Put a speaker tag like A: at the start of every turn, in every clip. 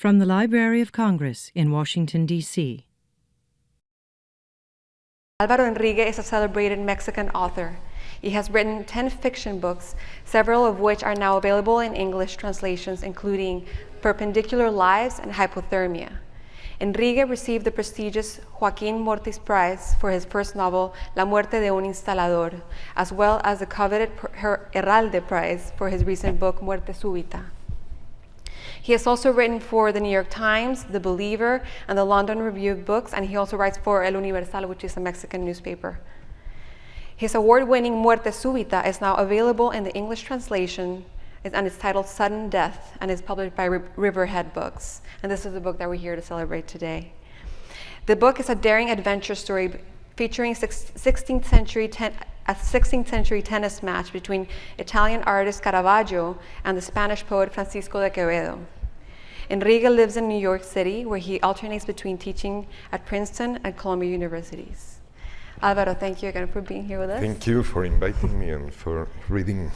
A: From the Library of Congress in Washington, D.C.
B: Álvaro Enrigue is a celebrated Mexican author. He has written 10 fiction books, several of which are now available in English translations, including Perpendicular Lives and Hypothermia. Enrigue received the prestigious Joaquín Mortiz Prize for his first novel, La Muerte de un instalador, as well as the coveted Herralde Prize for his recent book, Muerte, súbita. He has also written for the New York Times, The Believer, and the London Review of Books, and he also writes for El Universal, which is a Mexican newspaper. His award-winning Muerte, súbita is now available in the English translation, and it's titled Sudden Death, and is published by Riverhead Books. And this is the book that we're here to celebrate today. The book is a daring adventure story featuring a 16th century tennis match between Italian artist Caravaggio and the Spanish poet Francisco de Quevedo. Enrigue lives in New York City, where he alternates between teaching at Princeton and Columbia universities. Alvaro, thank you again for being here with us.
C: Thank you for inviting me and for reading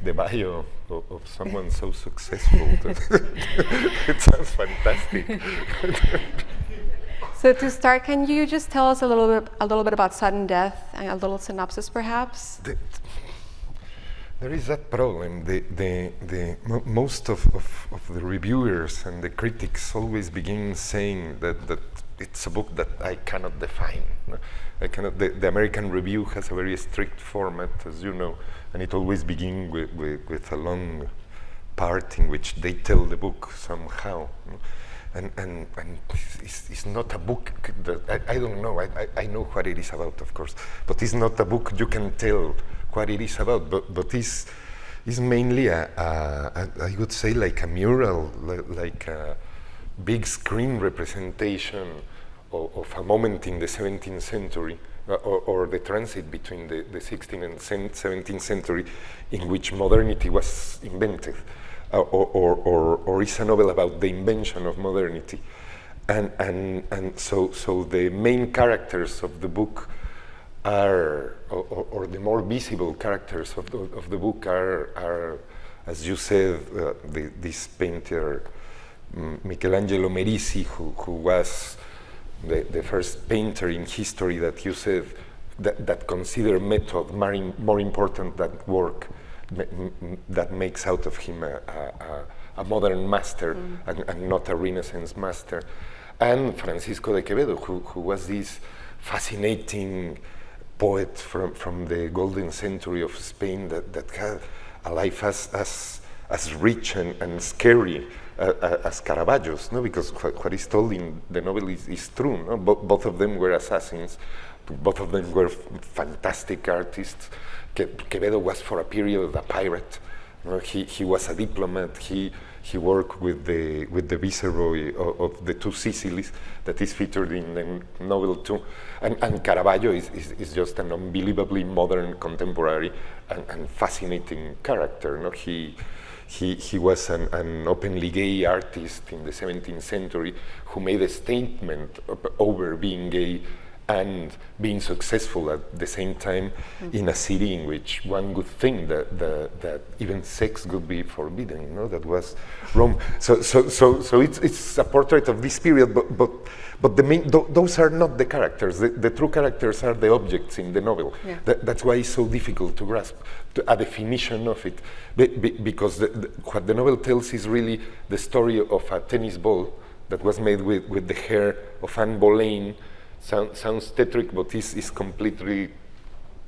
C: the bio of someone so successful. It sounds fantastic.
B: So to start, can you just tell us a little bit about sudden death and a little synopsis, perhaps?
C: There is that problem. Most of the reviewers and the critics always begin saying that it's a book that I cannot define. I cannot. The American review has a very strict format, as you know, and it always begins with a long part in which they tell the book somehow. And it's not a book that I don't know. I know what it is about, of course, but it's not a book you can tell what it is about. But it's mainly I would say like a mural, like a big screen representation of a moment in the 17th century, or the transit between the 16th and 17th century, in which modernity was invented. Or is a novel about the invention of modernity, and so the main characters of the book are, or the more visible characters of the book are, as you said, this painter Michelangelo Merisi, who was the first painter in history that you said that considered method more important than work. That makes out of him a modern master and not a Renaissance master. And Francisco de Quevedo, who was this fascinating poet from the golden century of Spain that had a life as rich and scary as Caravaggio's, no? Because what is told in the novel is true. No? Both of them were assassins. Both of them were fantastic artists. Quevedo was for a period a pirate. You know, he was a diplomat. He worked with the viceroy of the two Sicilies that is featured in the novel too. And Caravaggio is just an unbelievably modern, contemporary, and fascinating character. You know, he was an openly gay artist in the 17th century who made a statement over being gay and being successful at the same time in a city in which one would think that even sex could be forbidden. You know, that was Rome. So it's a portrait of this period, but the main those are not the characters. The true characters are the objects in the novel. Yeah. That's why it's so difficult to grasp a definition of it, because what the novel tells is really the story of a tennis ball that was made with the hair of Anne Boleyn. Sounds theatric, but is completely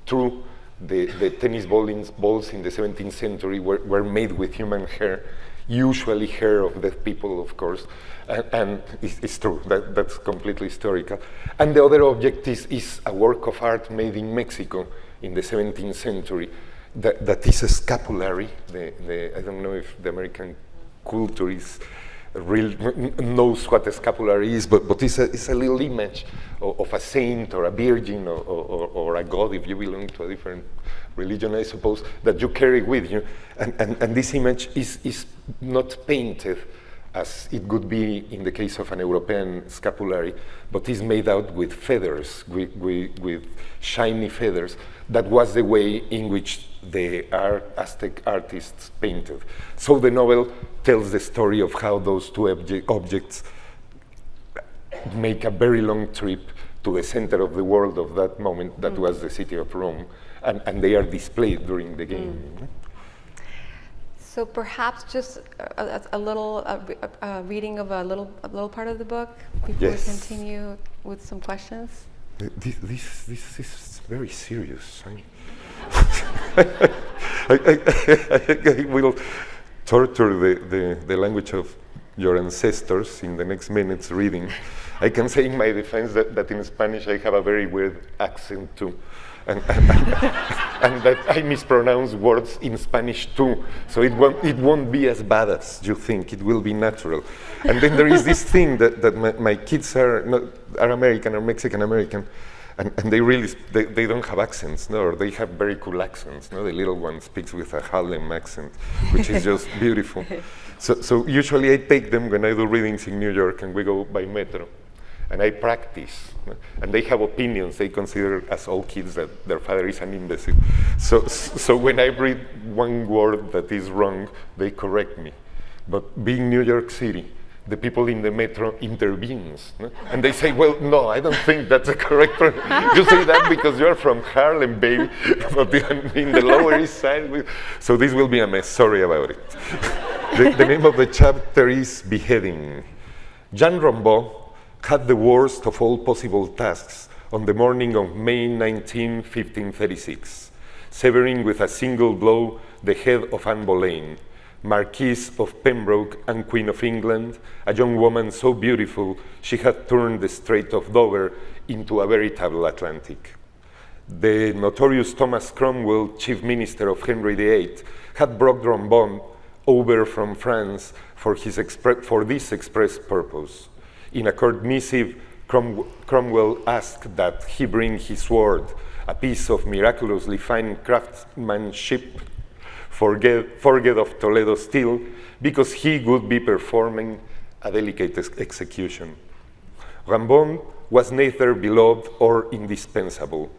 C: true. The tennis balls in the 17th century were made with human hair, usually hair of dead people, of course, and it's true. That's completely historical. And the other object is a work of art made in Mexico in the 17th century that is a scapulary. I don't know if the American culture is knows what a scapulary is, but it's a little image of a saint or a virgin or a god, if you belong to a different religion, I suppose, that you carry with you. And this image is not painted as it would be in the case of an European scapulary, but is made out with feathers, with shiny feathers. That was the way in which the Aztec artists painted. So the novel tells the story of how those two objects make a very long trip to the center of the world of that moment, that was the city of Rome, and they are displayed during the game.
B: So perhaps just a little reading of a little part of the book before we continue with some questions.
C: This is very serious. I will torture the language of your ancestors in the next minutes reading. I can say in my defense that in Spanish I have a very weird accent too. And that I mispronounce words in Spanish too, so it won't be as bad as you think. It will be natural. And then there is this thing that my kids are American or Mexican American, and they don't have accents, no, or they have very cool accents. No, the little one speaks with a Harlem accent, which is just beautiful. So usually I take them when I do readings in New York, and we go by metro. And I practice, and they have opinions. They consider, as all kids, that their father is an imbecile. So when I read one word that is wrong, they correct me. But being New York City, the people in the metro intervenes, no? And they say, well, no, I don't think that's a correct word. You say that because you're from Harlem, baby, but in the Lower East Side. So this will be a mess. Sorry about it. The name of the chapter is Beheading. Jean Rimbaud had the worst of all possible tasks on the morning of May 19, 1536, severing with a single blow the head of Anne Boleyn, Marquise of Pembroke and Queen of England, a young woman so beautiful she had turned the Strait of Dover into a veritable Atlantic. The notorious Thomas Cromwell, chief minister of Henry VIII, had brought Rimbaud over from France for this express purpose. In a court missive, Cromwell asked that he bring his sword, a piece of miraculously fine craftsmanship, forget of Toledo steel, because he would be performing a delicate execution. Rimbaud was neither beloved or indispensable.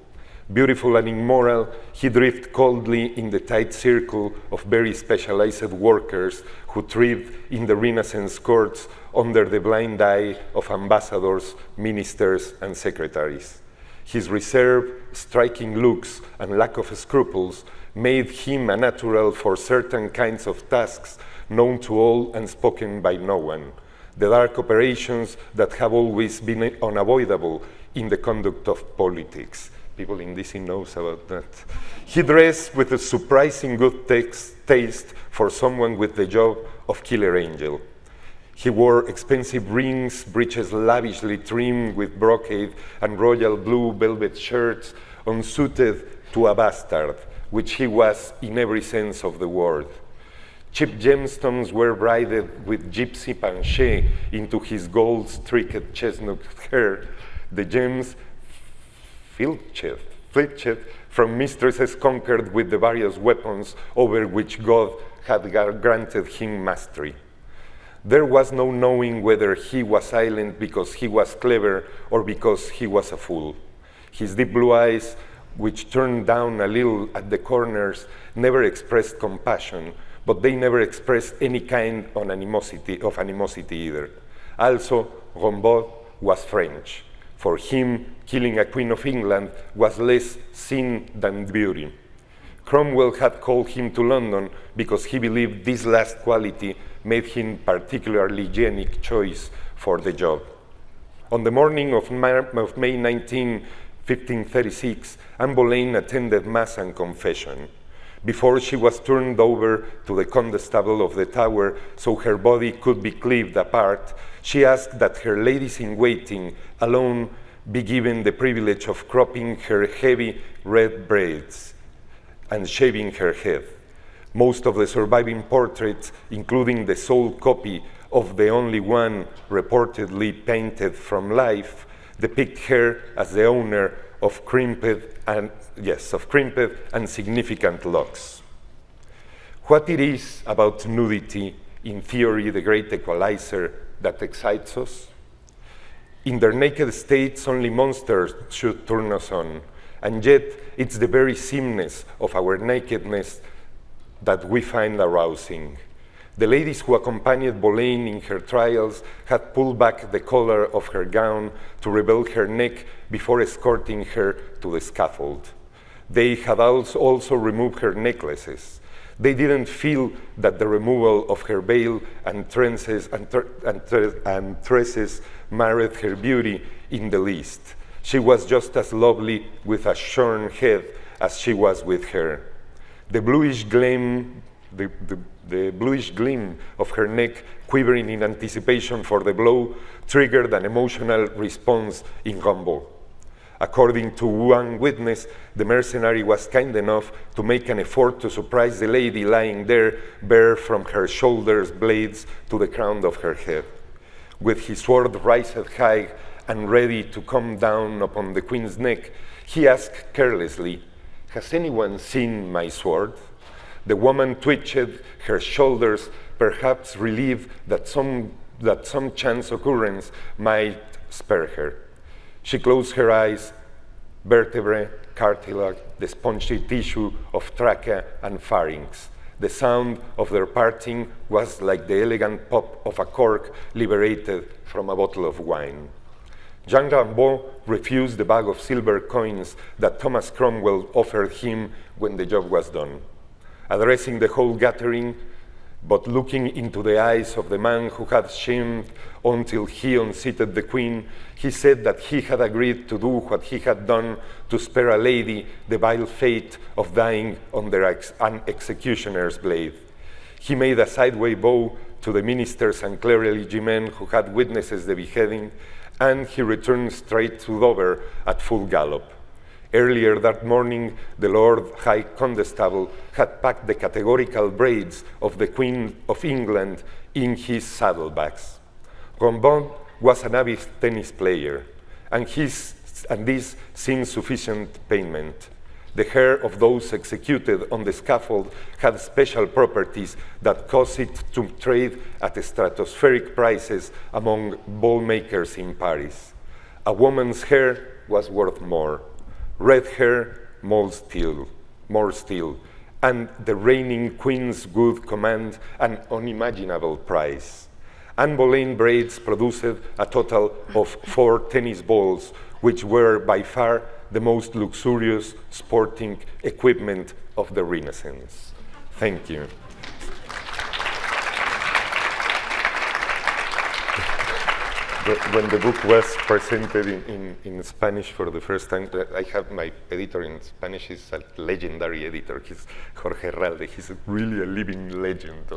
C: Beautiful and immoral, he drifted coldly in the tight circle of very specialized workers who thrived in the Renaissance courts under the blind eye of ambassadors, ministers, and secretaries. His reserve, striking looks, and lack of scruples made him a natural for certain kinds of tasks known to all and spoken by no one, the dark operations that have always been unavoidable in the conduct of politics. People in DC knows about that. He dressed with a surprising good taste for someone with the job of killer angel. He wore expensive rings, breeches lavishly trimmed with brocade, and royal blue velvet shirts, unsuited to a bastard, which he was in every sense of the word. Cheap gemstones were braided with gypsy panchet into his gold-streaked chestnut hair. The gems filched from mistresses conquered with the various weapons over which God had granted him mastery. There was no knowing whether he was silent because he was clever or because he was a fool. His deep blue eyes, which turned down a little at the corners, never expressed compassion, but they never expressed any kind of animosity either. Also, Rimbaud was French. For him, killing a Queen of England was less sin than beauty. Cromwell had called him to London because he believed this last quality made him particularly unique choice for the job. On the morning of May 19, 1536, Anne Boleyn attended Mass and confession. Before she was turned over to the constable of the Tower so her body could be cleaved apart, she asked that her ladies-in-waiting alone be given the privilege of cropping her heavy red braids and shaving her head. Most of the surviving portraits, including the sole copy of the only one reportedly painted from life, depict her as the owner of crimped and significant locks. What it is about nudity in theory the great equalizer that excites us. In their naked states, only monsters should turn us on, and yet it's the very sameness of our nakedness that we find arousing. The ladies who accompanied Boleyn in her trials had pulled back the collar of her gown to reveal her neck before escorting her to the scaffold. They had also removed her necklaces. They didn't feel that the removal of her veil and tresses marred her beauty in the least. She was just as lovely with a shorn head as she was with hair. The bluish gleam of her neck, quivering in anticipation for the blow, triggered an emotional response in Rimbaud. According to one witness, the mercenary was kind enough to make an effort to surprise the lady lying there, bare from her shoulders blades to the crown of her head. With his sword raised high and ready to come down upon the queen's neck, he asked carelessly, "Has anyone seen my sword?" The woman twitched her shoulders, perhaps relieved that some chance occurrence might spare her. She closed her eyes. Vertebrae, cartilage, the spongy tissue of trachea and pharynx. The sound of their parting was like the elegant pop of a cork liberated from a bottle of wine. Jean Rimbaud refused the bag of silver coins that Thomas Cromwell offered him when the job was done. Addressing the whole gathering, but looking into the eyes of the man who had shamed until he unseated the queen, he said that he had agreed to do what he had done to spare a lady the vile fate of dying under an executioner's blade. He made a sideway bow to the ministers and clergymen who had witnessed the beheading, and he returned straight to Dover at full gallop. Earlier that morning, the Lord High Constable had packed the categorical braids of the Queen of England in his saddlebags. Rimbaud was an avid tennis player, and this seemed sufficient payment. The hair of those executed on the scaffold had special properties that caused it to trade at stratospheric prices among ball makers in Paris. A woman's hair was worth more. Red hair, more still, and the reigning queens would command an unimaginable price. Anne Boleyn braids produced a total of 4 tennis balls, which were by far the most luxurious sporting equipment of the Renaissance. Thank you. When the book was presented in Spanish for the first time, I have my editor in Spanish. He's a legendary editor. He's Jorge Herralde. He's really a living legend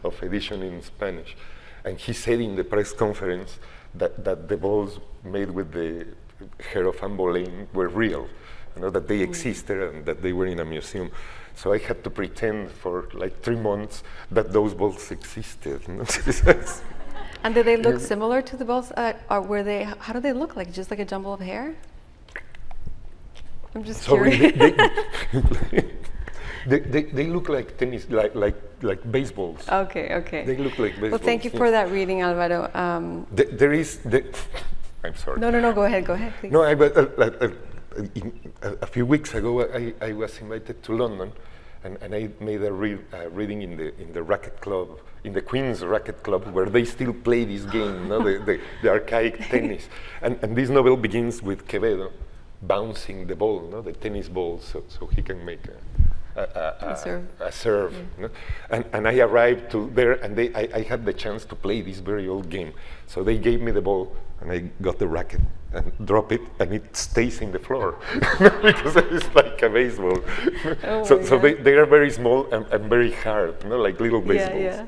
C: of edition in Spanish. And he said in the press conference that the balls made with the hair of Anne Boleyn were real, that they existed and that they were in a museum. So I had to pretend for like 3 months that those balls existed.
B: And did they look similar to the balls, or were they? How do they look like? Just like a jumble of hair? I'm just curious.
C: They look like tennis, like baseballs.
B: Okay.
C: They look like baseballs.
B: Well, thank you for that reading, Alvaro.
C: There is. I'm sorry.
B: No. Go ahead, please.
C: No, a few weeks ago, I was invited to London, and I made a reading in the racket club, in the Queen's Racket Club, where they still play this game, the archaic tennis. And this novel begins with Quevedo bouncing the ball, the tennis ball, so he can make a serve.
B: Yeah.
C: And I arrived there, and I had the chance to play this very old game. So they gave me the ball, and I got the racket and drop it, and it stays in the floor because it's like a baseball. So they are very small and very hard, like little baseballs.
B: Yeah.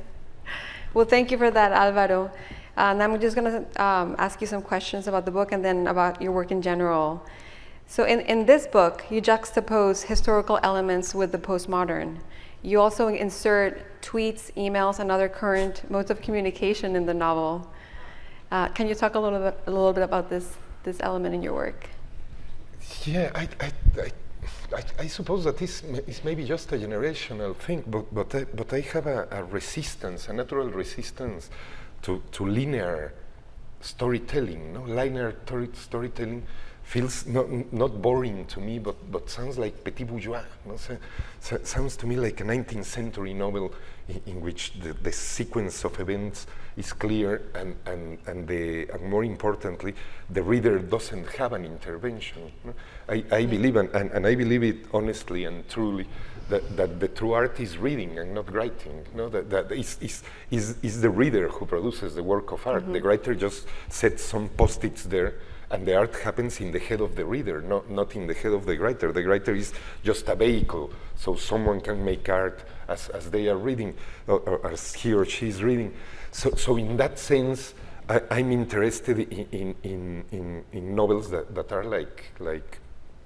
B: Well, thank you for that, Alvaro. And I'm just going to ask you some questions about the book and then about your work in general. So in this book, you juxtapose historical elements with the postmodern. You also insert tweets, emails, and other current modes of communication in the novel. Can you talk a little bit about this element in your work?
C: Yeah, I suppose that is maybe just a generational thing, but I have a resistance, a natural resistance to linear storytelling. No, linear storytelling feels not boring to me, but sounds like petit bourgeois. No? Sounds to me like a 19th century novel in which the sequence of events is clear, and more importantly, the reader doesn't have an intervention. No? I believe, and I believe it honestly and truly, that the true art is reading and not writing. No? That is the reader who produces the work of art. The writer just sets some post-its there, and the art happens in the head of the reader, not in the head of the writer. The writer is just a vehicle, so someone can make art as they are reading, or as he or she is reading. So in that sense, I'm interested in novels that are like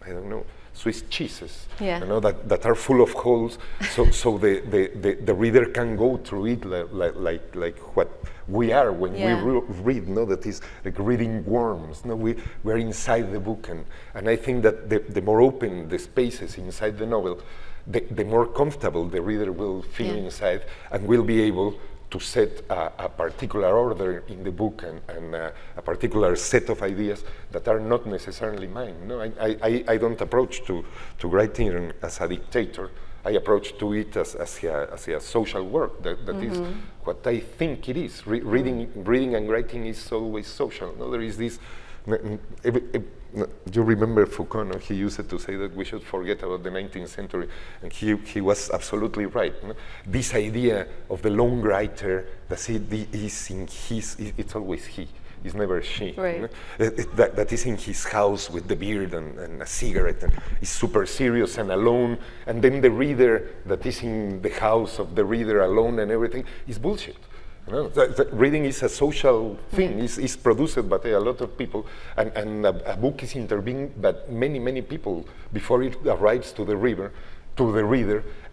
C: I don't know, Swiss cheeses,
B: yeah.
C: You know, that are full of holes, so the reader can go through it like what we are when we read. No, that is like reading worms. No, we're inside the book, and I think that the more open the spaces inside the novel, the more comfortable the reader will feel inside, and will be able to set a particular order in the book and a particular set of ideas that are not necessarily mine. No, I don't approach to writing as a dictator. I approach to it as a social work. That is what I think it is. Reading and writing is always social. No, there is this. You remember Foucault? No? He used to say that we should forget about the 19th century, and he was absolutely right. No? This idea of the lone writer, that is in his. It's always he. It's never she.
B: Right.
C: No? That is in his house with the beard and a cigarette, and is super serious and alone. And then the reader that is in the house of the reader alone and everything is bullshit. You know, reading is a social thing. It's produced by a lot of people, and a book is intervened by many people before it arrives to the reader,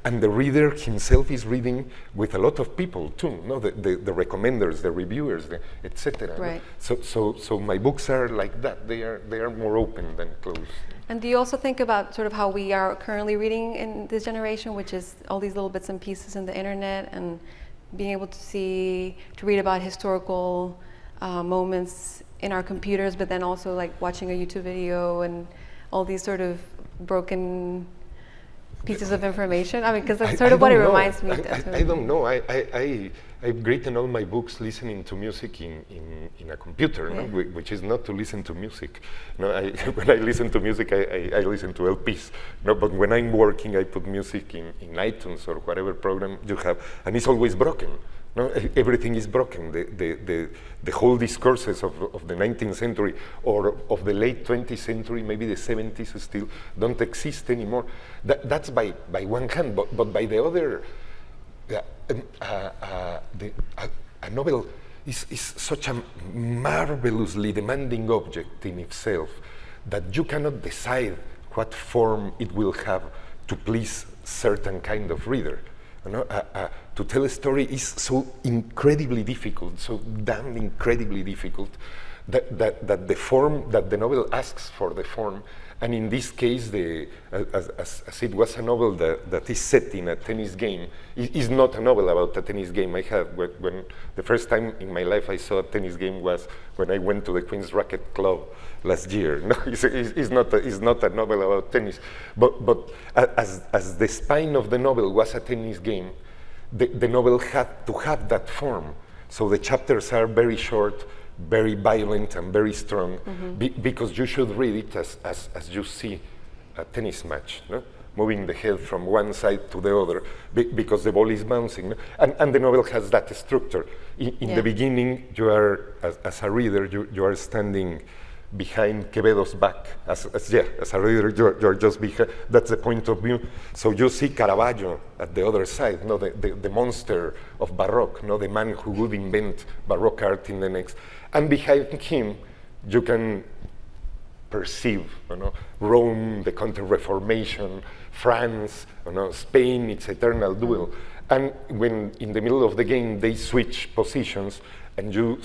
C: and the reader himself is reading with a lot of people too. No, the recommenders, the reviewers, etc.
B: Right.
C: No? So my books are like that. They are more open than closed.
B: And do you also think about sort of how we are currently reading in this generation, which is all these little bits and pieces in the internet, and being able to read about historical moments in our computers, but then also like watching a YouTube video and all these sort of broken pieces of information? I mean, because that's sort of what it reminds me.
C: I don't know. I've written all my books listening to music in a computer, no? Which is not to listen to music. No, when I listen to music, I listen to LPs. No, but when I'm working, I put music in iTunes or whatever program you have, and it's always broken. No, everything is broken. The whole discourses of the 19th century or of the late 20th century, maybe the 70s still, don't exist anymore. That's by one hand, but by the other, a novel is such a marvelously demanding object in itself that you cannot decide what form it will have to please certain kind of reader. You know, to tell a story is so incredibly difficult, so damn incredibly difficult, that the form, that the novel asks for the form, and in this case, as it was a novel that is set in a tennis game, it is not a novel about a tennis game. When the first time in my life I saw a tennis game was when I went to the Queen's Racquet Club last year. No, it's not a novel about tennis, but as the spine of the novel was a tennis game, the novel had to have that form. So the chapters are very short, very violent and very strong, because you should read it as you see a tennis match, no? Moving the head from one side to the other, because the ball is bouncing. No? And the novel has that structure. In the beginning, you are, as a reader, you are standing behind Quevedo's back. As a reader, you're just behind. That's the point of view. So you see Caravaggio at the other side, no, the monster of Baroque, no, the man who would invent Baroque art in the next. And behind him, you can perceive, you know, Rome, the Counter-Reformation, France, you know, Spain, its eternal duel. And when in the middle of the game they switch positions, and you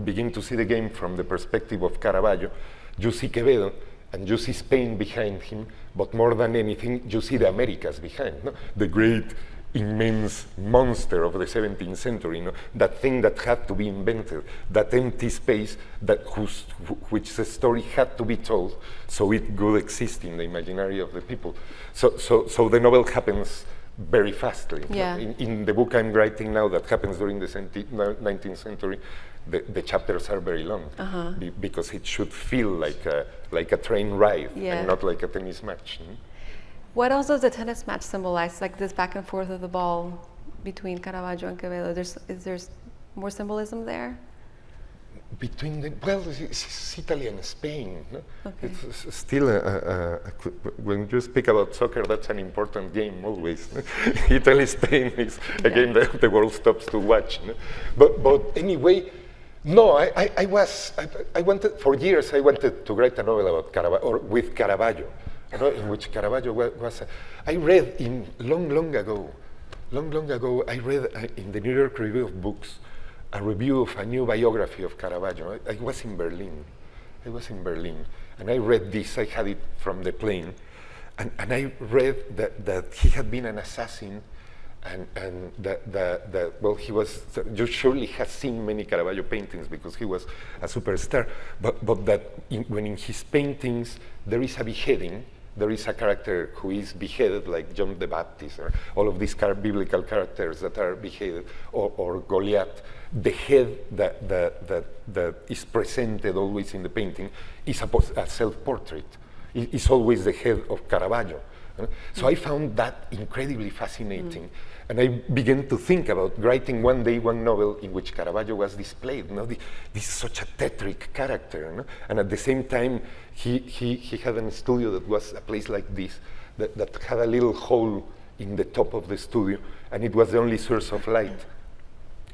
C: begin to see the game from the perspective of Caravaggio, you see Quevedo, and you see Spain behind him, but more than anything, you see the Americas behind, no? The great, immense monster of the 17th century, no? That thing that had to be invented, that empty space which the story had to be told so it could exist in the imaginary of the people. So the novel happens very fastly.
B: Yeah.
C: In the book I'm writing now that happens during the 19th century, the chapters are very long because it should feel like a train ride and not like a tennis match.
B: What else does the tennis match symbolize? Like this back and forth of the ball between Caravaggio and Quevedo. Is there more symbolism there?
C: Between it's Italy and Spain. No?
B: Okay.
C: It's still when you speak about soccer, that's an important game always. No? Italy, Spain is a game that the world stops to watch. No? But anyway, no, I wanted for years. I wanted to write a novel about Caravaggio or with Caravaggio, you know, in which Caravaggio was. I read long ago. I read in the New York Review of Books a review of a new biography of Caravaggio. I was in Berlin, and I read this. I had it from the plane, and I read that he had been an assassin, and that he was. You surely have seen many Caravaggio paintings because he was a superstar. But that when in his paintings there is a beheading. There is a character who is beheaded, like John the Baptist, or all of these biblical characters that are beheaded, or Goliath. The head that is presented always in the painting is a self-portrait. It's always the head of Caravaggio. So I found that incredibly fascinating. And I began to think about writing one day one novel in which Caravaggio was displayed. You know, this is such a theatric character. You know? And at the same time, he had a studio that was a place like this, that had a little hole in the top of the studio, and it was the only source of light.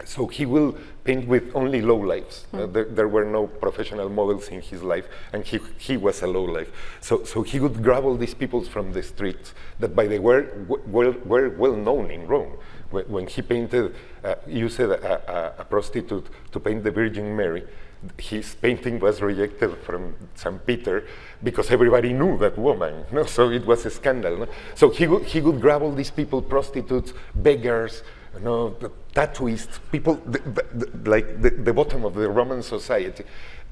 C: So he will paint with only low lives. There were no professional models in his life, and he was a low life. So he would grab all these people from the streets that, by the way, were well known in Rome. When he painted, used a prostitute to paint the Virgin Mary, his painting was rejected from St. Peter because everybody knew that woman. No? So it was a scandal. No? So he would grab all these people, prostitutes, beggars, you know, tattooists, people like the bottom of the Roman society,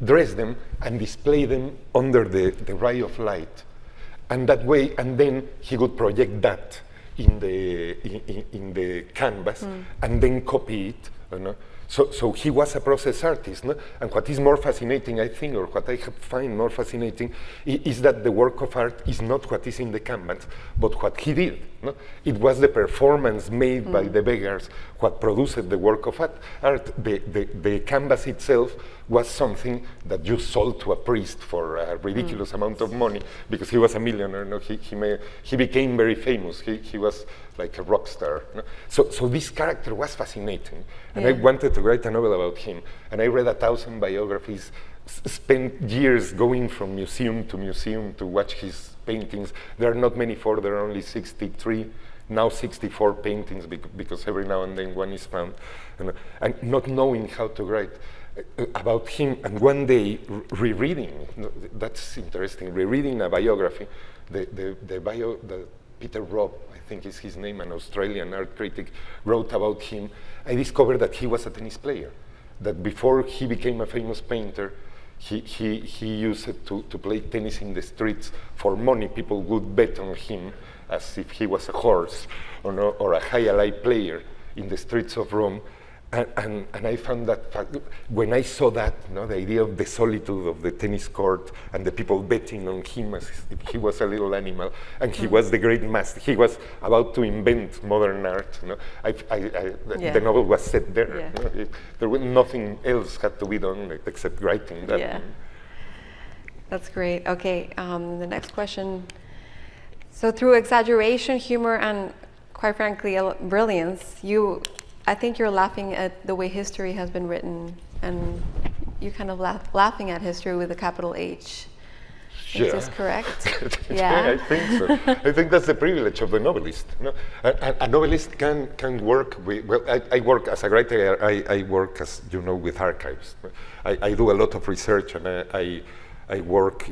C: dress them and display them under the ray of light, and that way, and then he would project that in the canvas and then copy it. You know? So he was a process artist, no? And what is more fascinating, I think, or what I find more fascinating, is that the work of art is not what is in the canvas, but what he did. No? It was the performance made by the beggars what produced the work of art. The canvas itself was something that you sold to a priest for a ridiculous amount of money because he was a millionaire. No? He became very famous. He was like a rock star. No? So this character was fascinating, and I wanted to write a novel about him. And I read 1,000 biographies, spent years going from museum to museum to watch his paintings. There are not many for, there are only 63, now 64 paintings because every now and then one is found. And not knowing how to write about him, and one day rereading, that's interesting, rereading a biography, the Peter Robb, I think is his name, an Australian art critic, wrote about him. I discovered that he was a tennis player, that before he became a famous painter, he used it to play tennis in the streets for money. People would bet on him as if he was a horse or a high-alai player in the streets of Rome. And I found that when I saw that, the idea of the solitude of the tennis court and the people betting on him as if he was a little animal, and he was the great master. He was about to invent modern art. The novel was set there.
B: Yeah.
C: There was nothing else had to be done except writing that.
B: Yeah. That's great. Okay, the next question. So through exaggeration, humor, and quite frankly, brilliance, I think you're laughing at the way history has been written, and you're kind of laughing at history with a capital H. Is this correct?
C: Yeah, I think so. I think that's the privilege of the novelist. A novelist can work with, I work as a writer, I work, as you know, with archives. I do a lot of research, and I work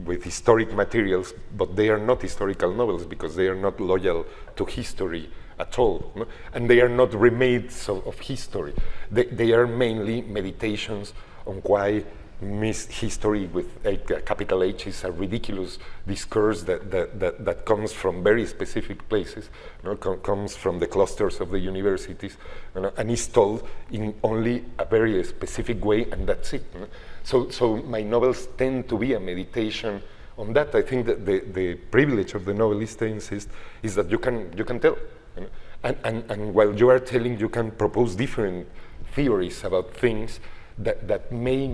C: with historic materials, but they are not historical novels because they are not loyal to history at all, no? And they are not remakes of history. They are mainly meditations on why history with a capital H is a ridiculous discourse that comes from very specific places, you know, comes from the clusters of the universities, you know, and is told in only a very specific way, and that's it. You know? So my novels tend to be a meditation on that. I think that the privilege of the novelist, I insist, is that you can tell. You know? And while you are telling, you can propose different theories about things that may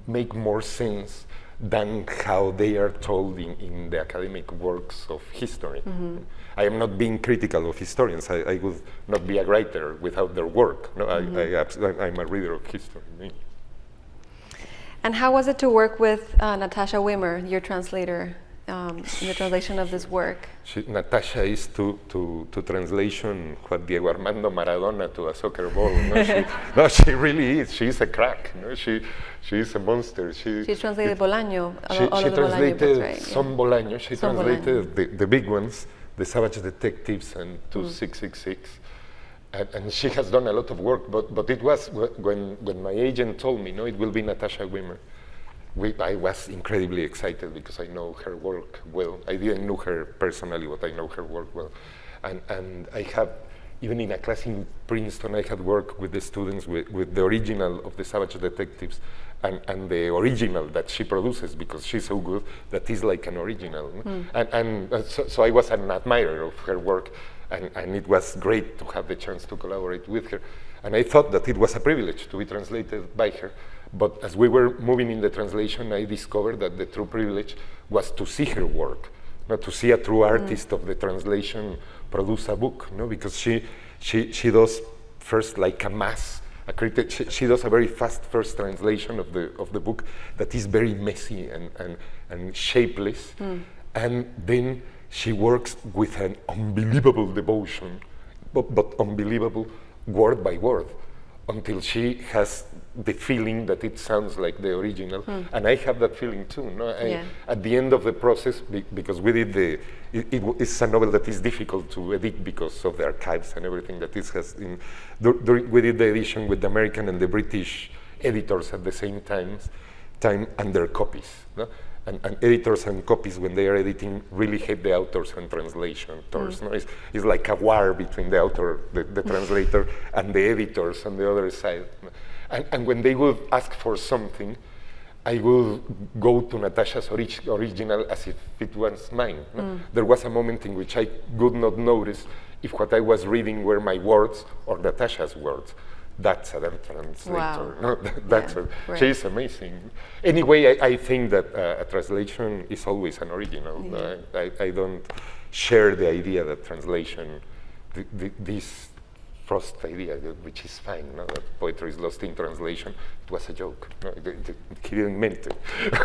C: make more sense than how they are told in the academic works of history. Mm-hmm. I am not being critical of historians. I would not be a writer without their work. No, mm-hmm. I'm a reader of history.
B: And how was it to work with Natasha Wimmer, your translator, in the translation of this work?
C: Natasha is to translation what Diego Armando Maradona to a soccer ball. No, she really is. She's a crack. No? She is a monster. She
B: translated Bolaño.
C: She translated
B: Bolaño, right?
C: some Bolaño. She
B: some
C: translated
B: Bolaño.
C: The big ones, The Savage Detectives and 2666. And she has done a lot of work. But it was when my agent told me, no, it will be Natasha Wimmer. I was incredibly excited because I know her work well. I didn't know her personally, but I know her work well. And I have, even in a class in Princeton, I had worked with the students with the original of The Savage Detectives and the original that she produces, because she's so good that is like an original. So I was an admirer of her work, and it was great to have the chance to collaborate with her. And I thought that it was a privilege to be translated by her. But as we were moving in the translation, I discovered that the true privilege was to see her work, not to see a true artist of the translation produce a book, no? Because she does first like a mass, she does a very fast first translation of the book that is very messy and shapeless, and then she works with an unbelievable devotion, but unbelievable word by word, until she has the feeling that it sounds like the original. And I have that feeling too. No? At the end of the process, because we did it's a novel that is difficult to edit because of the archives and everything that it has. We did the edition with the American and the British editors at the same time and their copies. No? And editors and copies, when they are editing, really hate the authors and translators. No? It's like a war between the author, the translator, and the editors on the other side. And when they would ask for something, I would go to Natasha's original as if it was mine. No? There was a moment in which I could not notice if what I was reading were my words or Natasha's words. That's a translator.
B: Wow.
C: No, right. She's amazing. Anyway, I think that a translation is always an original. I don't share the idea that translation, this Frost idea, which is fine, no? That poetry is lost in translation. It was a joke. No, he didn't mean it.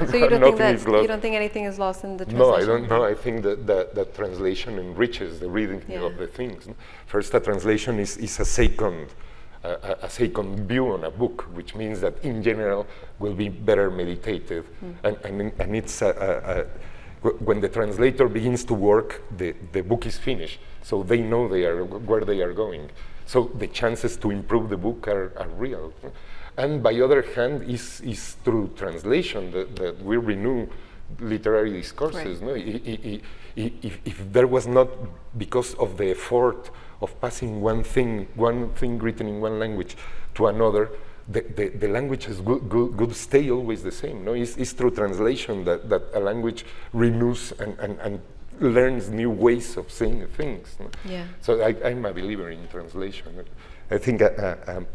B: So you don't think anything is lost in the translation?
C: No, I don't know. I think that translation enriches the reading of the things. No? First, a translation is a second view on a book, which means that in general will be better meditated. And it's when the translator begins to work, the book is finished, so they know where they are going. So the chances to improve the book are real. And by other hand, is through translation that we renew literary discourses. Right. No? If there was not, because of the effort of passing one thing written in one language to another, the languages would stay always the same. No? It's through translation that a language renews and learns new ways of saying things. No?
B: Yeah.
C: So I'm a believer in translation. I think a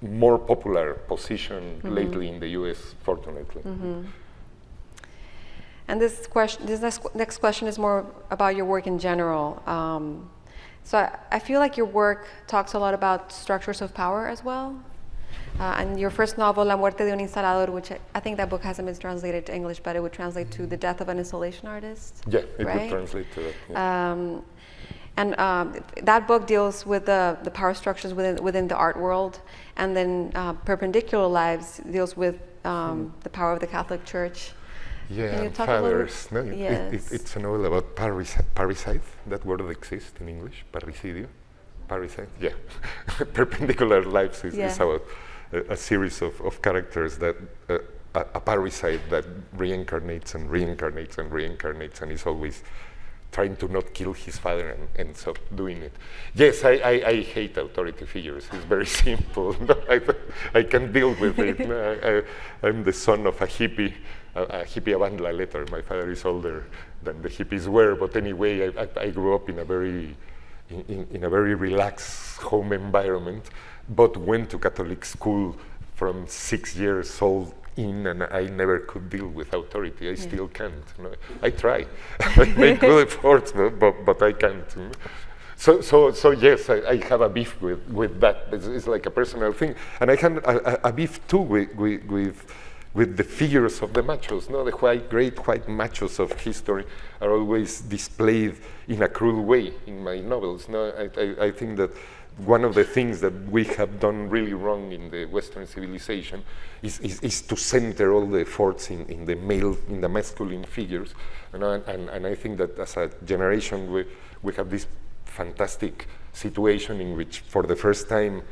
C: more popular position lately in the US, fortunately.
B: And this next question is more about your work in general. So I feel like your work talks a lot about structures of power as well. And your first novel, La Muerte de un instalador, which I think that book hasn't been translated to English, but it would translate to The Death of an Installation Artist.
C: Yeah, it would translate to that. Yeah.
B: And that book deals with the power structures within the art world, and then Perpendicular Lives deals with The Power of the Catholic Church.
C: Yeah,
B: Can you
C: and
B: talk a little
C: fathers.
B: bit?
C: No,
B: Yes.
C: it's a novel about parricide. That word exists in English, parricidio. Parricide, yeah. Perpendicular Lives is about a series of characters that, a parricide that reincarnates and reincarnates and reincarnates and is always trying to not kill his father and ends up doing it. Yes, I hate authority figures. It's very simple. I can deal with it. I'm the son of a hippie abandoned letter. My father is older than the hippies were, but anyway, I grew up in a very relaxed home environment, but went to Catholic school from 6 years old in, and I never could deal with authority. I still can't. I try. I make good efforts, but I can't. So yes, I have a beef with that. It's like a personal thing, and I have a beef too with the figures of the machos. The great white machos of history are always displayed in a cruel way in my novels. I think that one of the things that we have done really wrong in the Western civilization is to center all the efforts in the masculine figures, and I think that as a generation we have this fantastic situation in which, for the first time,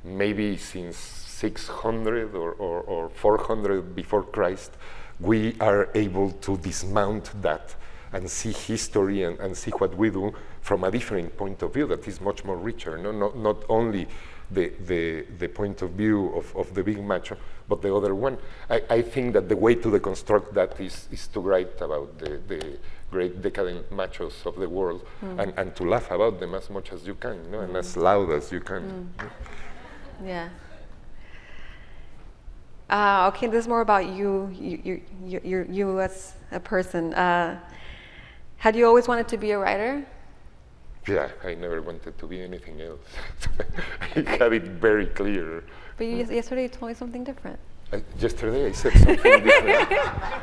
C: maybe since 600 or 400 before Christ, we are able to dismount that and see history and see what we do from a different point of view that is much more richer. Not only the point of view of the big macho, but the other one. I think that the way to deconstruct that is to write about the great decadent machos of the world and to laugh about them as much as you can, and as loud as you can.
B: Yeah. Okay, this is more about you as a person. Had you always wanted to be a writer?
C: Yeah, I never wanted to be anything else. I had it very clear.
B: But yesterday you told me something different.
C: Yesterday I said something different.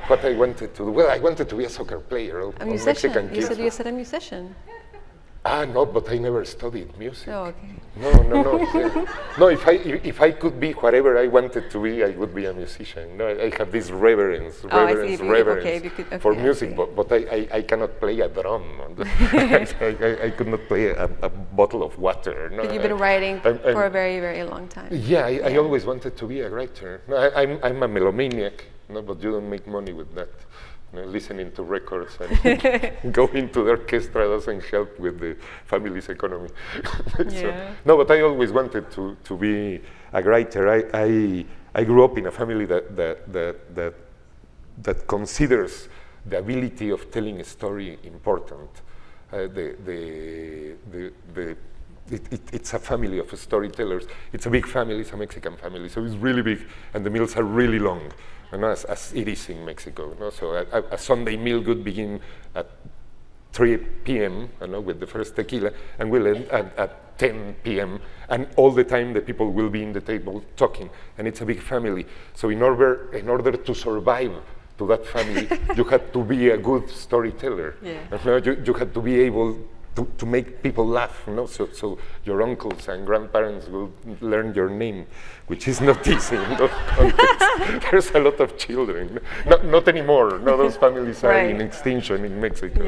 C: What I wanted to do? Well, I wanted to be a soccer player.
B: A musician. You said a musician.
C: No, but I never studied music.
B: Oh, okay.
C: No. No, if I could be whatever I wanted to be, I would be a musician. No, I have this reverence for music, but I cannot play a drum. I could not play a bottle of water. No,
B: but you've been writing for a very, very long time.
C: Yeah, I always wanted to be a writer. No, I'm a melomaniac, but you don't make money with that. Listening to records and going to the orchestra doesn't help with the family's economy. But I always wanted to be a writer. I grew up in a family that considers the ability of telling a story important. It's a family of storytellers. It's a big family. It's a Mexican family, so it's really big, and the meals are really long. As it is in Mexico. So a Sunday meal would begin at 3 p.m. With the first tequila, and will end at 10 p.m. And all the time the people will be in the table talking, and it's a big family. So in order to survive to that family, you had to be a good storyteller. You had to be able to make people laugh, so your uncles and grandparents will learn your name, which is not easy in those contexts. There's a lot of children. Not anymore. No, those families are in extinction in Mexico.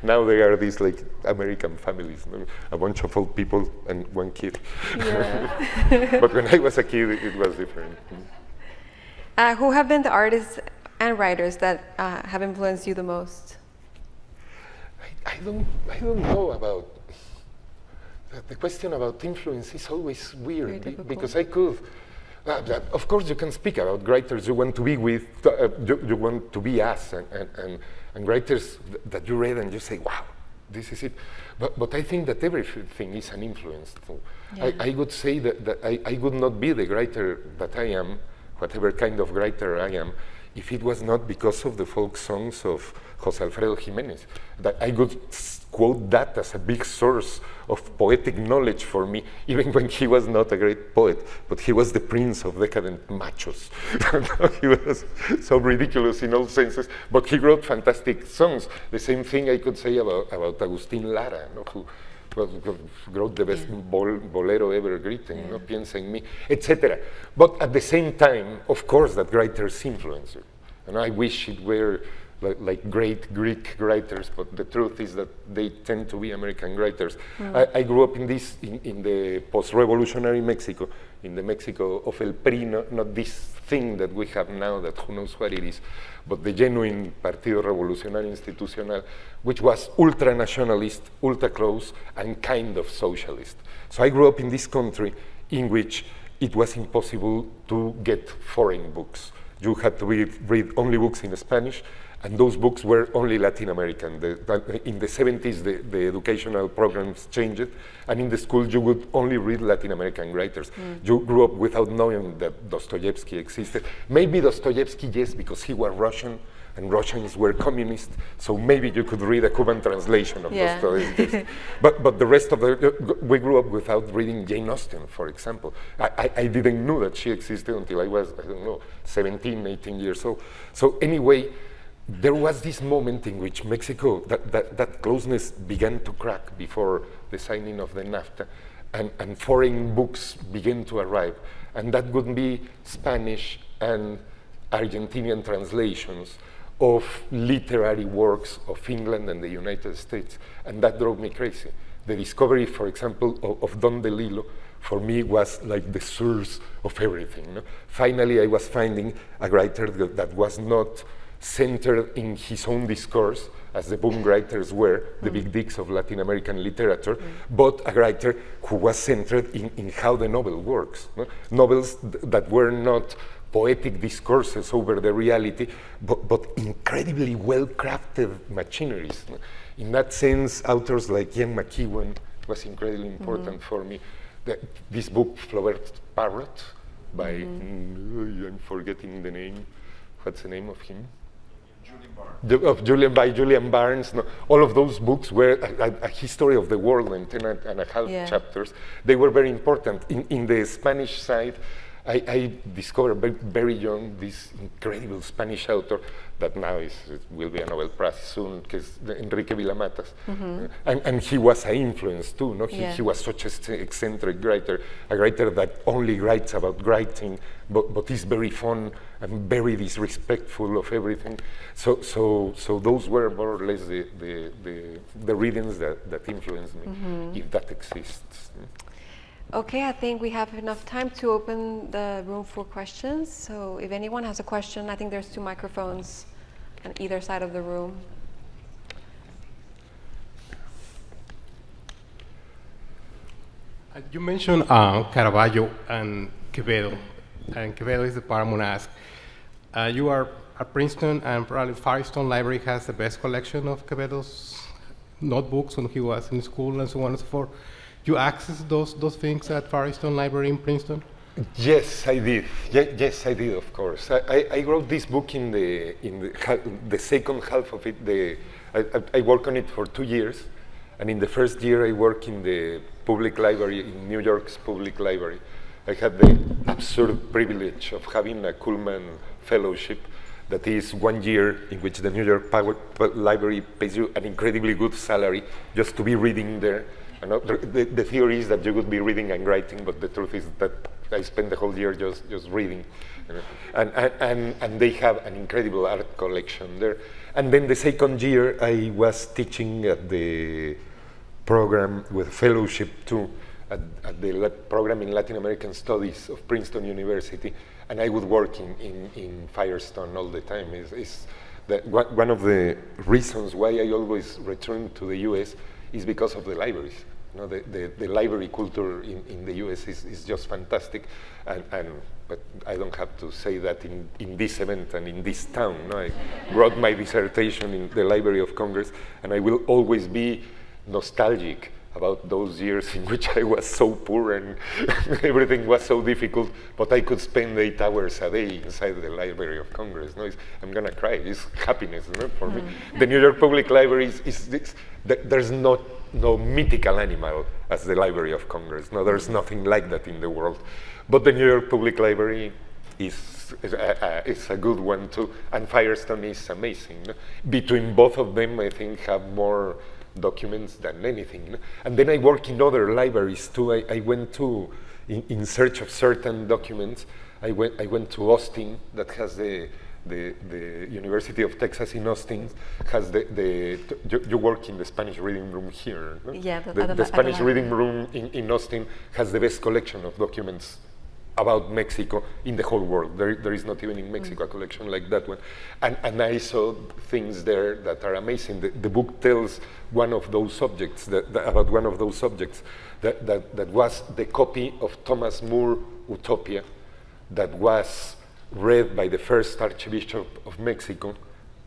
C: Now they are these like American families, a bunch of old people and one kid. But when I was a kid, it was different.
B: Who have been the artists and writers that have influenced you the most?
C: I don't know about the question about influence is always weird because I could. Of course, you can speak about writers you want to be with, you want to be as, and writers that you read and you say, wow, this is it. But I think that everything is an influence. I would say that I would not be the writer that I am, whatever kind of writer I am, if it was not because of the folk songs of José Alfredo Jiménez. That I would quote that as a big source of poetic knowledge for me, even when he was not a great poet, but he was the prince of decadent machos. He was so ridiculous in all senses, but he wrote fantastic songs. The same thing I could say about Agustín Lara, wrote the best bolero ever written, no, Piensa en mí, etc. But at the same time, of course, that writers influence you. And I wish it were like great Greek writers, but the truth is that they tend to be American writers. I grew up in the post-revolutionary Mexico, in the Mexico of El PRI, not this thing that we have now that who knows what it is, but the genuine Partido Revolucionario Institucional, which was ultra-nationalist, ultra-close, and kind of socialist. So I grew up in this country in which it was impossible to get foreign books. You had to read only books in Spanish, and those books were only Latin American. In the 70s, the educational programs changed, and in the school you would only read Latin American writers. You grew up without knowing that Dostoevsky existed. Maybe Dostoevsky, yes, because he was Russian, and Russians were communist, so maybe you could read a Cuban translation of Dostoevsky. But the rest of we grew up without reading Jane Austen, for example. I didn't know that she existed until I was, I don't know, 17, 18 years old. So anyway, there was this moment in which Mexico, that closeness began to crack before the signing of the NAFTA, and foreign books began to arrive. And that would be Spanish and Argentinian translations of literary works of England and the United States. And that drove me crazy. The discovery, for example, of Don DeLillo, for me was like the source of everything. No? Finally, I was finding a writer that was not centered in his own discourse, as the boom writers were, the big dicks of Latin American literature, but a writer who was centered in how the novel works. No? Novels that were not poetic discourses over the reality, but incredibly well-crafted machineries. No? In that sense, authors like Ian McEwan was incredibly important for me. This book, Flaubert Parrot, by, I'm forgetting the name, what's the name of him? Julian Barnes. No, all of those books were a history of the world in 10.5 chapters. They were very important. In the Spanish side, I discovered very young this incredible Spanish author that now will be a Nobel Prize soon, Enrique Villamatas. And he was an influence too. No? He was such an eccentric writer, a writer that only writes about writing, but is very fun and very disrespectful of everything. So those were more or less the readings that influenced me, if that exists.
B: Okay, I think we have enough time to open the room for questions. So if anyone has a question, I think there's 2 microphones on either side of the room.
D: You mentioned Caravaggio and Quevedo, and Quevedo is the part I'm going to ask. You are at Princeton, and probably Firestone Library has the best collection of Quevedo's notebooks when he was in school and so on and so forth. You access those things at Firestone Library in Princeton?
C: Yes, I did. Yes, I did. Of course, I wrote this book in the second half of it. I worked on it for 2 years, and in the first year I worked in the public library in New York's public library. I had the absurd privilege of having a Cullman fellowship, that is 1 year in which the New York Library pays you an incredibly good salary just to be reading there. The theory is that you would be reading and writing, but the truth is that I spent the whole year just reading. And they have an incredible art collection there. And then the second year, I was teaching at the program with fellowship too, at the program in Latin American Studies of Princeton University, and I would work in Firestone all the time. One of the reasons why I always return to the US is because of the libraries. You know, the library culture in the US is just fantastic, but I don't have to say that in this event and in this town. No? I wrote my dissertation in the Library of Congress, and I will always be nostalgic about those years in which I was so poor and everything was so difficult, but I could spend 8 hours a day inside the Library of Congress. No, I'm gonna cry. It's happiness, no, for me. The New York Public Library there's no mythical animal as the Library of Congress. No, there's nothing like that in the world. But the New York Public Library is a good one too, and Firestone is amazing. No? Between both of them, I think have more documents than anything. No? And then I work in other libraries too. I went to, in search of certain documents, I went to Austin, that has the University of Texas in Austin has you work in the Spanish reading room here. No?
B: Yeah,
C: the Spanish reading room in Austin has the best collection of documents about Mexico in the whole world. There is not even in Mexico a collection like that one. And I saw things there that are amazing. The book tells one of those subjects, about one of those subjects, that was the copy of Thomas More Utopia that was read by the first Archbishop of Mexico,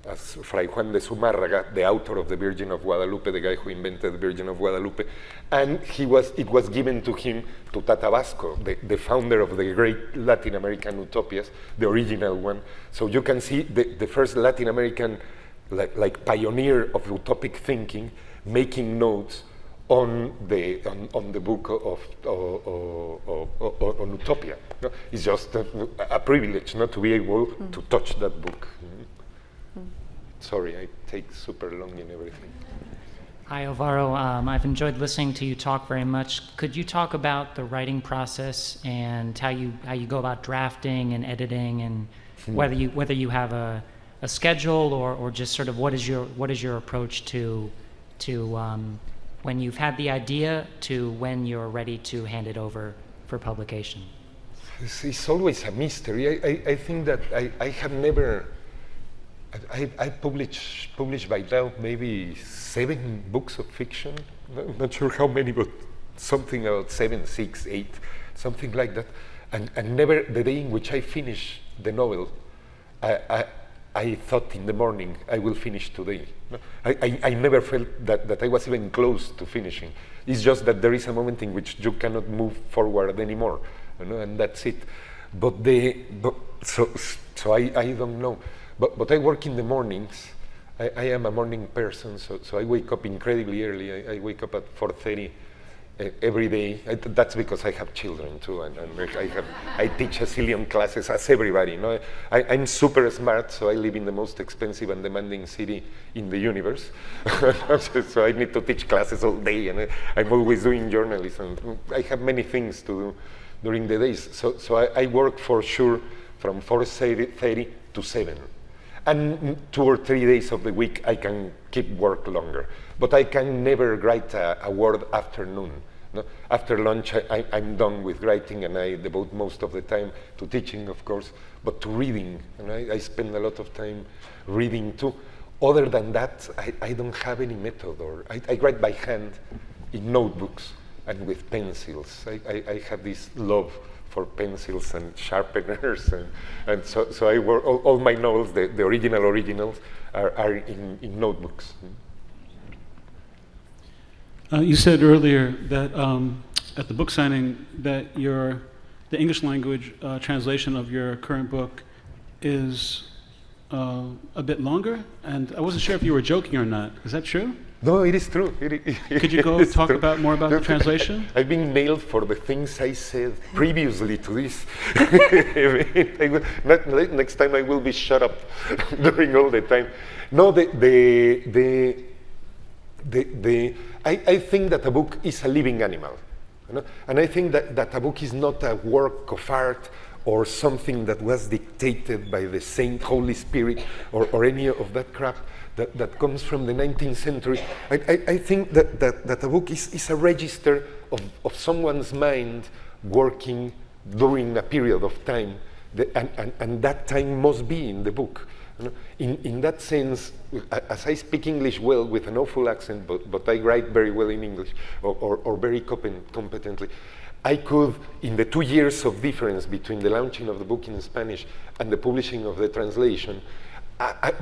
C: as Fray Juan de Zumárraga, the author of the Virgin of Guadalupe, the guy who invented the Virgin of Guadalupe, and it was given to him, to Tata Vasco, the founder of the great Latin American utopias, the original one. So you can see the first Latin American, like pioneer of utopic thinking, making notes on the book on Utopia. No? It's just a privilege not to be able to touch that book. Sorry, I take super long in everything.
E: Hi, Alvaro. I've enjoyed listening to you talk very much. Could you talk about the writing process and how you go about drafting and editing, and whether you have a schedule or just sort of what is your approach to when you've had the idea to when you're ready to hand it over for publication?
C: It's always a mystery. I think that I have never. I published by now maybe 7 books of fiction. I'm not sure how many, but something about 7, 6, 8, something like that. And never the day in which I finish the novel, I thought in the morning I will finish today. No? I never felt that I was even close to finishing. It's just that there is a moment in which you cannot move forward anymore, you know, and that's it. So I don't know. But I work in the mornings. I am a morning person, so I wake up incredibly early. I wake up at 4:30 every day. That's because I have children too, and I teach a zillion classes, as everybody. You know? I'm super smart, so I live in the most expensive and demanding city in the universe. So I need to teach classes all day, and I'm always doing journalism. I have many things to do during the days. So I work for sure from 4:30 to 7. And 2 or 3 days of the week I can keep work longer. But I can never write a word after noon. No? After lunch I'm done with writing, and I devote most of the time to teaching, of course, but to reading. And I spend a lot of time reading too. Other than that, I don't have any method. Or I write by hand in notebooks and with pencils. I have this love for pencils and sharpeners, and so I work, all my novels, the originals, are in notebooks.
F: You said earlier that at the book signing that the English language translation of your current book is a bit longer, and I wasn't sure if you were joking or not. Is that true?
C: No, it is true.
F: Could you go talk more about the translation?
C: I've been nailed for the things I said previously to this. Next time I will be shut up during all the time. No, I think that a book is a living animal, you know? And I think that a book is not a work of art or something that was dictated by the Saint Holy Spirit or any of that crap that comes from the 19th century. I think that a book is a register of someone's mind working during a period of time, and that time must be in the book. You know? In that sense, as I speak English well with an awful accent, but I write very well in English, or very competently, I could, in the 2 years of difference between the launching of the book in Spanish and the publishing of the translation,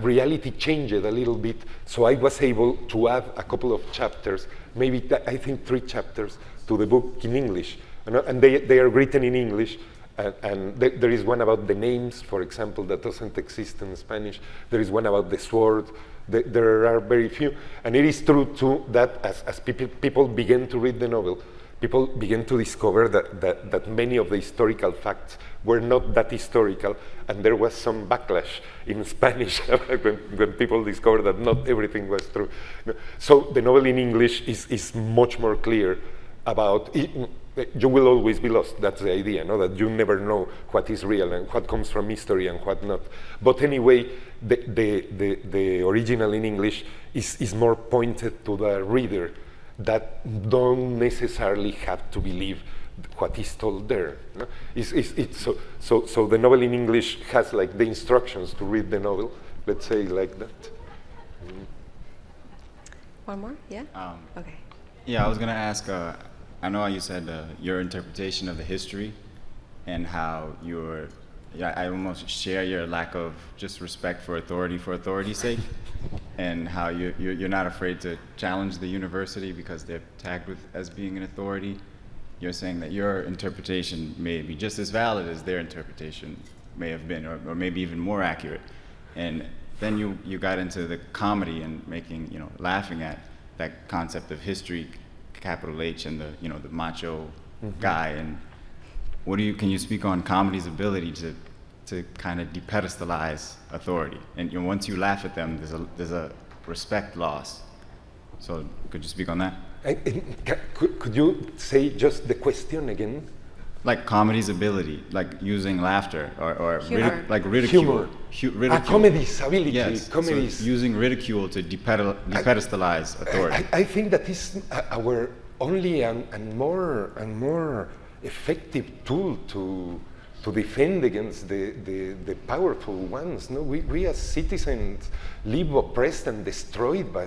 C: reality changed a little bit, so I was able to add a couple of chapters, maybe I think 3 chapters to the book in English, you know? And they are written in English, and there is one about the names, for example, that doesn't exist in Spanish. There is one about the sword. There are very few, and it is true too that as people begin to read the novel, people begin to discover that many of the historical facts were not that historical, and there was some backlash in Spanish when people discovered that not everything was true. So the novel in English is much more clear about it. You will always be lost. That's the idea, no? That you never know what is real and what comes from history and what not. But anyway, the original in English is more pointed to the reader, that don't necessarily have to believe what is told there. No? So the novel in English has like the instructions to read the novel, let's say like that.
B: One more? Yeah? Okay.
G: Yeah, I was going to ask, I know you said your interpretation of the history and how I almost share your lack of just respect for authority's sake, and how you're not afraid to challenge the university because they're tagged with as being an authority. You're saying that your interpretation may be just as valid as their interpretation may have been, or maybe even more accurate. And then you got into the comedy and making, laughing at that concept of history, capital H, and the macho guy. And can you speak on comedy's ability to kind of depedestalize authority? And once you laugh at them, there's a respect loss. So could you speak on that?
C: Could you say just the question again?
G: Like comedy's ability, like using laughter or
C: Humor.
G: ridicule. Ridicule.
C: Comedy's ability.
G: Yes,
C: Comedy's.
G: so using ridicule to depedestalize authority.
C: I think that is our only and more effective tool to defend against the powerful ones. No, we as citizens live oppressed and destroyed by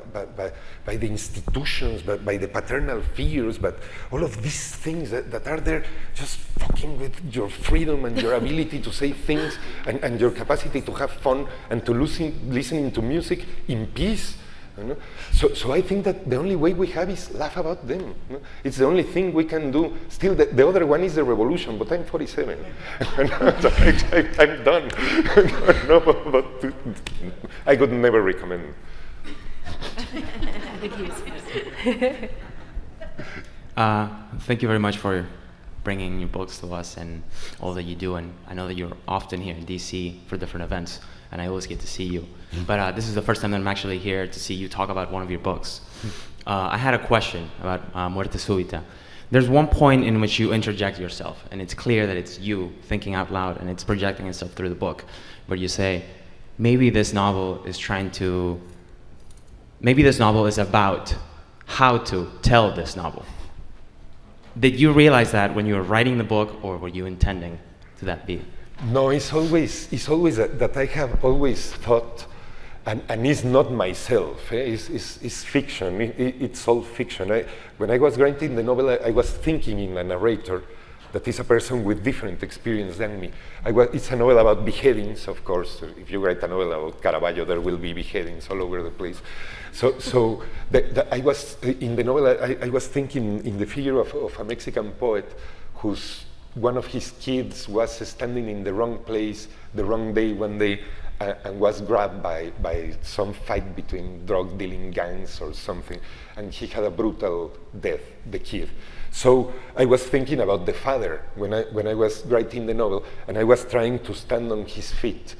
C: the institutions, by the paternal figures, but all of these things that are there just fucking with your freedom and your ability to say things and your capacity to have fun and to listening to music in peace. So I think that the only way we have is laugh about them. It's the only thing we can do. Still, the other one is the revolution, but I'm 47. I'm done. No, but I would never recommend.
H: Thank you very much for bringing your books to us and all that you do. And I know that you're often here in DC for different events, and I always get to see you. But this is the first time that I'm actually here to see you talk about one of your books. I had a question about Muerte súbita. There's one point in which you interject yourself, and it's clear that it's you thinking out loud, and it's projecting itself through the book, where you say, maybe this novel is about how to tell this novel. Did you realize that when you were writing the book, or were you intending to that be?
C: No, it's always that I have always thought, and it's not myself. It's fiction. It's all fiction. When I was writing the novel, I was thinking in a narrator that is a person with different experience than me. It's a novel about beheadings, of course. If you write a novel about Caravaggio, there will be beheadings all over the place. So I was in the novel. I was thinking in the figure of a Mexican poet whose one of his kids was standing in the wrong place, the wrong day, one day, and was grabbed by some fight between drug-dealing gangs or something, and he had a brutal death, the kid. So I was thinking about the father when I was writing the novel, and I was trying to stand on his feet,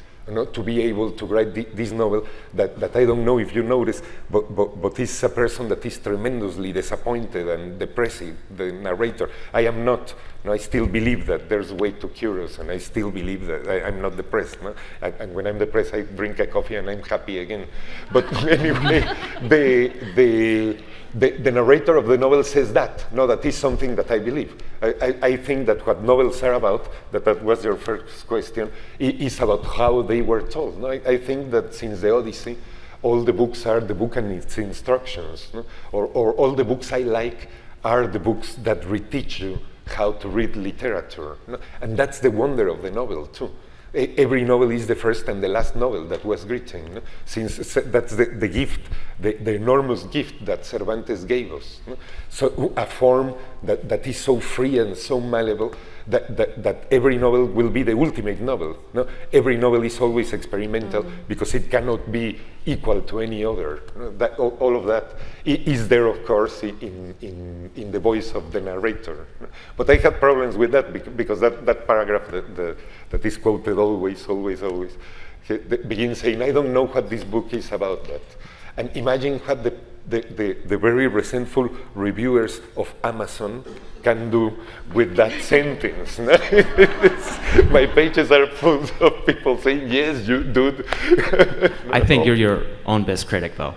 C: to be able to write this novel that I don't know if you notice, but is a person that is tremendously disappointed and depressive, the narrator. I am not. I still believe that there's a way to cure us, and I still believe that I'm not depressed. And when I'm depressed, I drink a coffee and I'm happy again. But anyway, the narrator of the novel says that is something that I believe. I think that what novels are about, that was your first question, is about how they were told. I think that since the Odyssey, all the books are the book and its instructions, or all the books I like are the books that reteach you how to read literature. And that's the wonder of the novel too. Every novel is the first and the last novel that was written, since that's the gift, the enormous gift that Cervantes gave us. So a form that is so free and so malleable that every novel will be the ultimate novel. No? Every novel is always experimental because it cannot be equal to any other. That, all of that is there, of course, in the voice of the narrator. But I had problems with that because that paragraph that is quoted always begins saying, I don't know what this book is about. That. And imagine what the very resentful reviewers of Amazon can do with that sentence. My pages are full of people saying, yes, you dude.
H: I think you're your own best critic, though.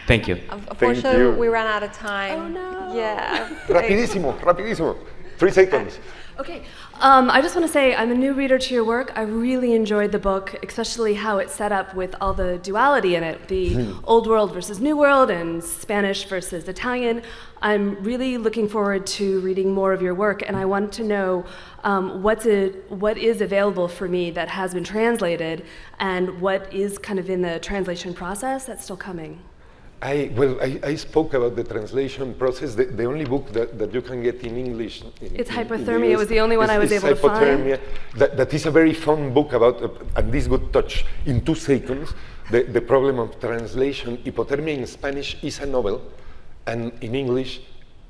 H: Thank you.
B: Unfortunately, we ran out of time.
I: Oh, no.
B: Yeah.
C: Rapidísimo. 3 seconds.
I: Okay, I just want to say I'm a new reader to your work. I really enjoyed the book, especially how it's set up with all the duality in it, the old world versus new world and Spanish versus Italian. I'm really looking forward to reading more of your work, and I want to know what is available for me that has been translated and what is kind of in the translation process that's still coming.
C: I spoke about the translation process. The only book that you can get in English.
I: It's Hypothermia. It was the only one I was able to find.
C: Hypothermia. That is a very fun book about, and this would touch in 2 seconds, the problem of translation. Hypothermia in Spanish is a novel, and in English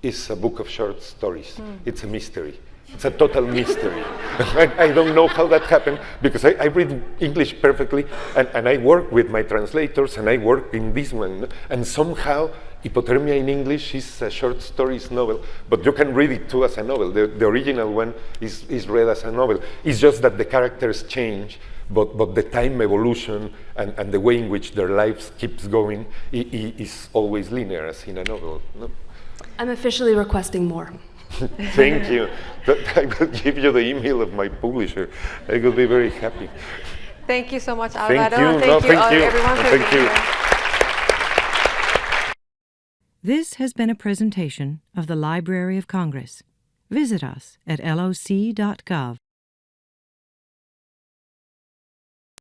C: is a book of short stories. It's a mystery. It's a total mystery. I don't know how that happened because I read English perfectly and I work with my translators and I work in this one. And somehow Hypothermia in English is a short stories novel, but you can read it too as a novel. The original one is read as a novel. It's just that the characters change, but the time evolution and the way in which their lives keeps going is always linear as in a novel. No?
I: I'm officially requesting more.
C: Thank you. I will give you the email of my publisher. I will be very happy.
B: Thank you so much, Alvaro.
C: Thank you.
B: Everyone for being here.
A: This has been a presentation of the Library of Congress. Visit us at loc.gov.